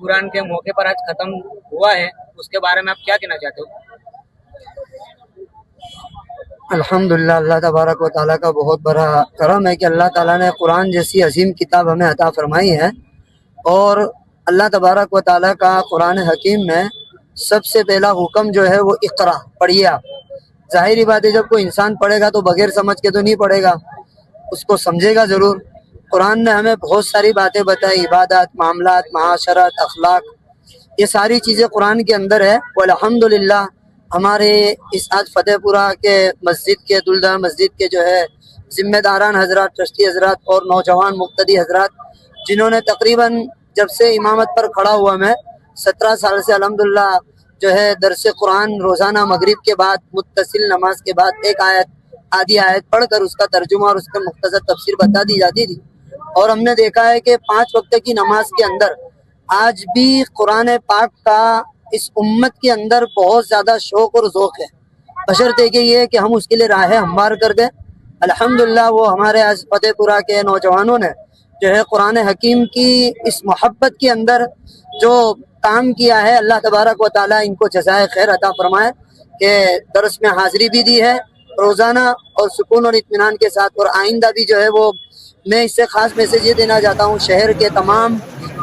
कुरान के मौके पर आज खत्म हुआ है, उसके बारे में आप क्या कहना चाहते हो? अल्हम्दुलिल्लाह, अल्लाह तबारक व ताला का बहुत बड़ा करम है कि अल्लाह ताला ने कुरान जैसी अजीम किताब हमें अता फरमाई है। और अल्लाह तबारक व ताला का कुरान हकीम में सबसे पहला हुक्म जो है वो इक़रा, पढ़िए आप। ज़ाहिरी बात है, जब कोई इंसान पढ़ेगा तो बगैर समझ के तो नहीं पढ़ेगा, उसको समझेगा ज़रूर। कुरान ने हमें बहुत सारी बातें बताई, इबादत, मामलात, माशरत, अखलाक, ये सारी चीज़ें कुरान के अंदर है। अल्हम्दुलिल्लाह, हमारे इस आज फतेहपुरा के मस्जिद के दुलदा मस्जिद के जो है जिम्मेदारान हजरात, ट्रस्टी हजरात और नौजवान मुक्तदी हजरात, जिन्होंने तकरीबन जब से इमामत पर खड़ा हुआ मैं 17 साल से अल्हम्दुलिल्लाह जो है दरस कुरान रोज़ाना मगरिब के बाद मुत्तसिल नमाज के बाद एक आयत आधी आयत पढ़कर उसका तर्जुमा और उसका मुख्तसर तफसीर बता दी जाती थी। और हमने देखा है कि 5 वक्त की नमाज के अंदर आज भी कुरान पाक का इस उम्मत के अंदर बहुत ज़्यादा शौक़ और ज़ौक़ है, बशर्ते कि ये कि हम उसके लिए राह हमवार कर दें। अल्हम्दुलिल्लाह, वो हमारे आज फतेहपुरा के नौजवानों ने जो है कुरान हकीम की इस मोहब्बत के अंदर जो काम किया है, अल्लाह तबारक व ताला इनको जज़ाए खैर अता फरमाए कि दरस में हाज़िरी भी दी है रोज़ाना और सुकून और इत्मीनान के साथ। और आइंदा भी जो है वो मैं इससे ख़ास मैसेज ये देना चाहता हूँ शहर के तमाम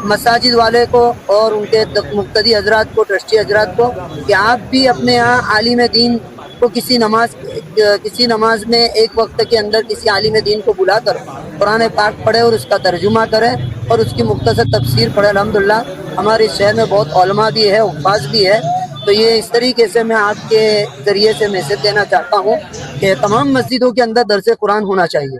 मसाजिद वाले को और उनके मुक्तदी हजरात को, ट्रस्टी हजरात को, कि आप भी अपने यहाँ आलिम दीन को किसी नमाज में एक वक्त के अंदर किसी आलिम दीन को बुलाकर कुरान पाक पढ़े और उसका तर्जुमा करें और उसकी मुख्तसर तफसीर पढ़े। अल्हम्दुलिल्लाह, हमारे शहर में बहुत उलमा भी है, उफ़ाज़ भी है। तो ये इस तरीके से मैं आपके ज़रिए से मैसेज देना चाहता हूँ कि तमाम मस्जिदों के अंदर दरस कुरान होना चाहिए।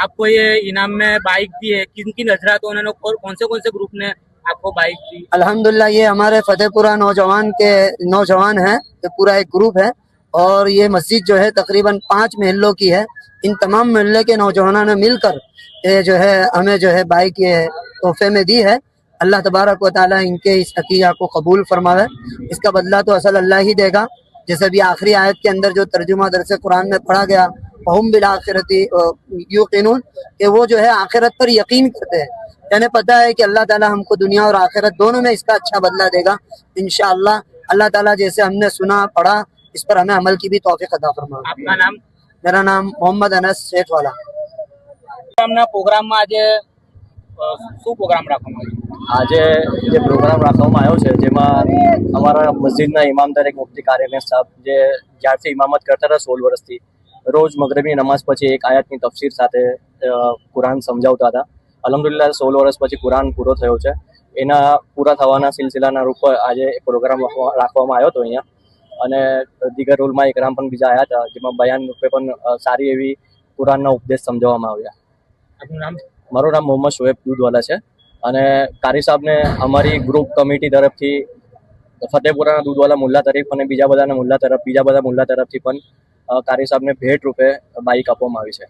आपको ये इनाम में बाइक भी है, किन किन हजरातों ने और कौन से ग्रुप ने आपको बाइक दी? अल्हम्दुलिल्लाह, ये हमारे फतेहपुरा नौजवान हैं, ये पूरा एक ग्रुप है। और ये मस्जिद जो है तकरीबन 5 महल्लों की है। इन तमाम महल्ले के नौजवानों ने मिलकर ये जो है हमें जो है बाइक ये तोहफे में दी है। अल्लाह तबारक व ताला इनके इस अकीदा को कबूल फरमावे। इसका बदला तो असल अल्लाह ही देगा। जैसे भी आखिरी आयत के अंदर जो तर्जुमा दरस कुरान में पढ़ा गया, वहुम बिल आखिरती यूक़िनून, कि वो जो है आखिरत पर यकीन करते हैं, यानी पता है कि अल्लाह ताला हमको दुनिया और आखिरत दोनों में इसका अच्छा बदला देगा इंशाअल्लाह। अल्लाह ताला जैसे हमने सुना पढ़ा, इस पर हमें अमल की भी तौफीक अता फरमाए। आपका नाम? मेरा नाम मोहम्मद अनस सेठवाला। प्रोग्राम में आज શું પ્રોગ્રામ રાખવામાં આજે જે પ્રોગ્રામ રાખવામાં આવ્યો છે જેમાં અમારા મસ્જિદના ઇમામ તરીકે મુફ્તી કાર્યકર સાહેબ જે જ્યારથી ઇમામત કરતા હતા 16 વર્ષથી રોજ મગરિબની નમાઝ પછી એક આયતની તફસીર સાથે કુરાન સમજાવતા હતા। અલ્હમ્દુલિલ્લાહ 16 વર્ષ પછી કુરાન પૂરો થયો છે, એના પૂરા થવાના સિલસિલાના રૂપે આજે પ્રોગ્રામ રાખવામાં આવ્યો હતો અહીંયા। અને દીગર ઉલમા ઇકરામ પણ બીજા આવ્યા હતા, જેમાં બયાન રૂપે પણ સારી એવી કુરાનના ઉપદેશ સમજાવવામાં આવ્યા। આપનું નામ? મારું નામ મોહમ્મદ શોએબ દૂધવાલા છે અને કારી સાહેબને અમારી ગ્રુપ કમિટી તરફથી ફતેહપુરાના દૂધવાલા મુલ્લા તરફ અને બીજા બધા મુલ્લા તરફથી પણ કારી સાહેબને ભેટ રૂપે બાઇક આપવામાં આવી છે।